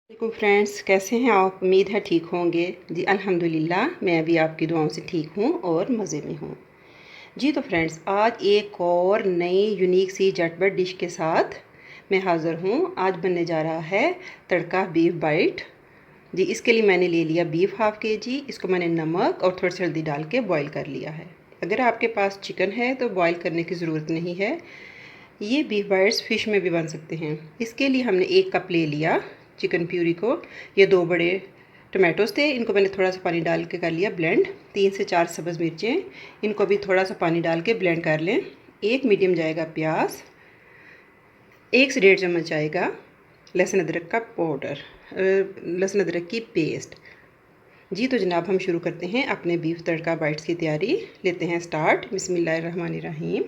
वालेकुम फ्रेंड्स, कैसे हैं आप? उम्मीद है ठीक होंगे। जी अल्हम्दुलिल्लाह, मैं भी आपकी दुआओं से ठीक हूँ और मज़े में हूँ। जी तो फ्रेंड्स, आज एक और नई यूनिक सी झटपट डिश के साथ मैं हाज़िर हूँ। आज बनने जा रहा है तड़का बीफ बाइट। जी इसके लिए मैंने ले लिया बीफ हाफ़ केजी। इसको मैंने नमक और थोड़ी सी हल्दी डाल के बॉईल कर लिया है। अगर आपके पास चिकन है तो बॉईल करने की ज़रूरत नहीं है। ये बीफ बाइट्स फ़िश में भी बन सकते हैं। इसके लिए हमने 1 कप ले लिया चिकन प्यूरी को। ये 2 बड़े टमाटोज़ थे, इनको मैंने थोड़ा सा पानी डाल के कर लिया ब्लेंड। 3 से 4 सब्ज़ मिर्चें, इनको भी थोड़ा सा पानी डाल के ब्लेंड कर लें। 1 मीडियम जाएगा प्याज, 1 से 1.5 चम्मच आएगा लहसुन अदरक का पाउडर, लहसुन अदरक की पेस्ट। जी तो जनाब, हम शुरू करते हैं अपने बीफ तड़का बाइट्स की तैयारी। लेते हैं स्टार्ट। बिस्मिल्लाहिर्रहमानिर्रहीम।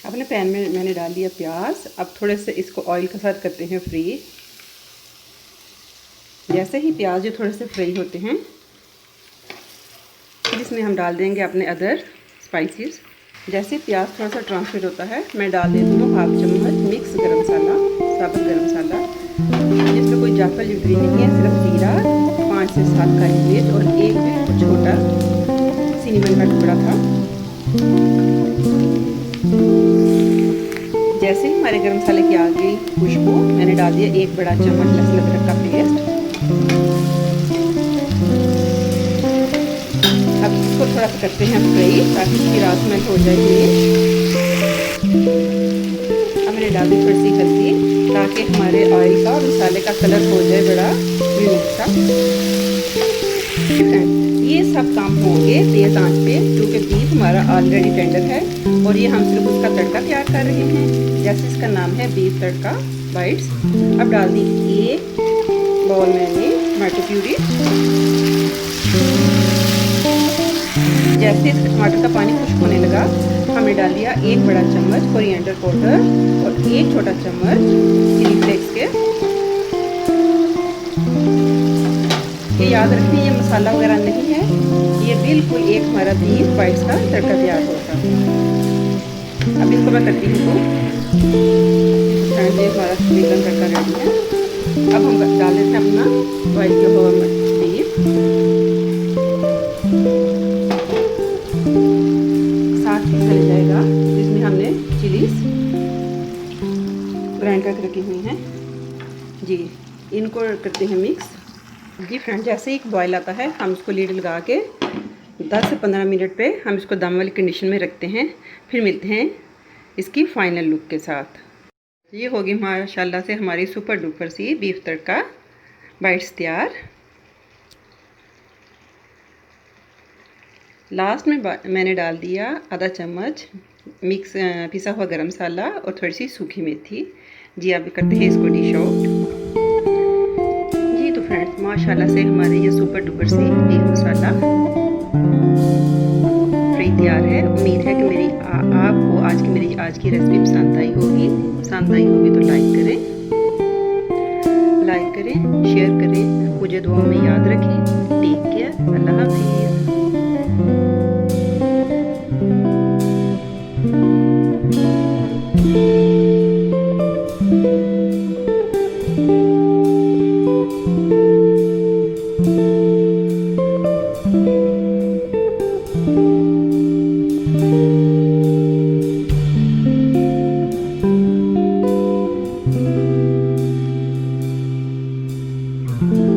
अपने पैन में मैंने डाल दिया प्याज। अब थोड़े से इसको ऑयल के साथ करते हैं फ्री। जैसे ही प्याज जो थोड़े से फ्राई होते हैं, फिर इसमें हम डाल देंगे अपने अदर स्पाइसेस। जैसे प्याज थोड़ा सा ट्रांसफर होता है, मैं डाल देती हूँ 1/2 चम्मच मिक्स गरम मसाला, साबुत गरम मसाला। इसमें कोई जायफल जुगरी नहीं है, सिर्फ जीरा, 5 से 7 काली मिर्च और एक छोटा सिनेमन का टुकड़ा था। जैसे ही हमारे गरम मसाले की आ गई खुशबू, मैंने डाल दिया 1 बड़ा चम्मच लहसुन अदरक का पेस्ट। अब इसको थोड़ा सा करते हैं फ्राई ताकि इसकी रास में हो जाएगी। अब मैंने डाल दी थोड़ी सी हल्दी ताकि हमारे ऑयल का और मसाले का कलर हो जाए बड़ा यूनिक सा। ये सब काम होंगे तेज़ आंच पे, क्योंकि बीफ हमारा ऑलरेडी टेंडर है और ये हम सिर्फ उसका तड़का तैयार कर रहे हैं। जैसे इसका नाम है बीफ तड़का बाइट्स। अब डाल दी 1 बाउल मैंने टमाटर प्यूरी। जैसे टमाटर का पानी खुश्क होने लगा, हमने डाल दिया 1 बड़ा चम्मच कोरिएंडर पाउडर और 1 छोटा चम्मच चिली फ्लेक्स के। ये याद रखें, ये मसाला वगैरह नहीं है, ये बिल्कुल एक हमारा बीफ बाइट्स का तड़का तैयार होगा। अब इसको मैं करती हूँ ये हमारा चिकन तड़का रेडी है। अब हम डाल देते हैं अपना बॉइल किया हुआ बीफ। साथ ही चल जाएगा जिसमें हमने चिलीज ग्राइंड करके रखी हुई हैं। जी इनको करते हैं मिक्स। जी फ्रेंड, जैसे ही एक बॉयल आता है, हम इसको लीड लगा के 10 से 15 मिनट पे हम इसको दम वाली कंडीशन में रखते हैं। फिर मिलते हैं इसकी फाइनल लुक के साथ। ये होगी माशाल्लाह से हमारी सुपर डुपर सी बीफ तड़का बाइट्स तैयार। लास्ट में मैंने डाल दिया आधा चम्मच मिक्स पिसा हुआ गरम मसाला और थोड़ी सी सूखी मेथी। जी अब करते हैं इसको डिश आउट। फ्रेंड्स, माशाल्लाह से हमारे ये सुपर डुपर सी बीफ मसाला फ्राई तैयार है। उम्मीद है कि आपको आज की रेसिपी पसंद आई होगी। तो लाइक करें, शेयर करें, मुझे दुआओं में याद रखें। टेक केयर, अल्लाह हाफिज़।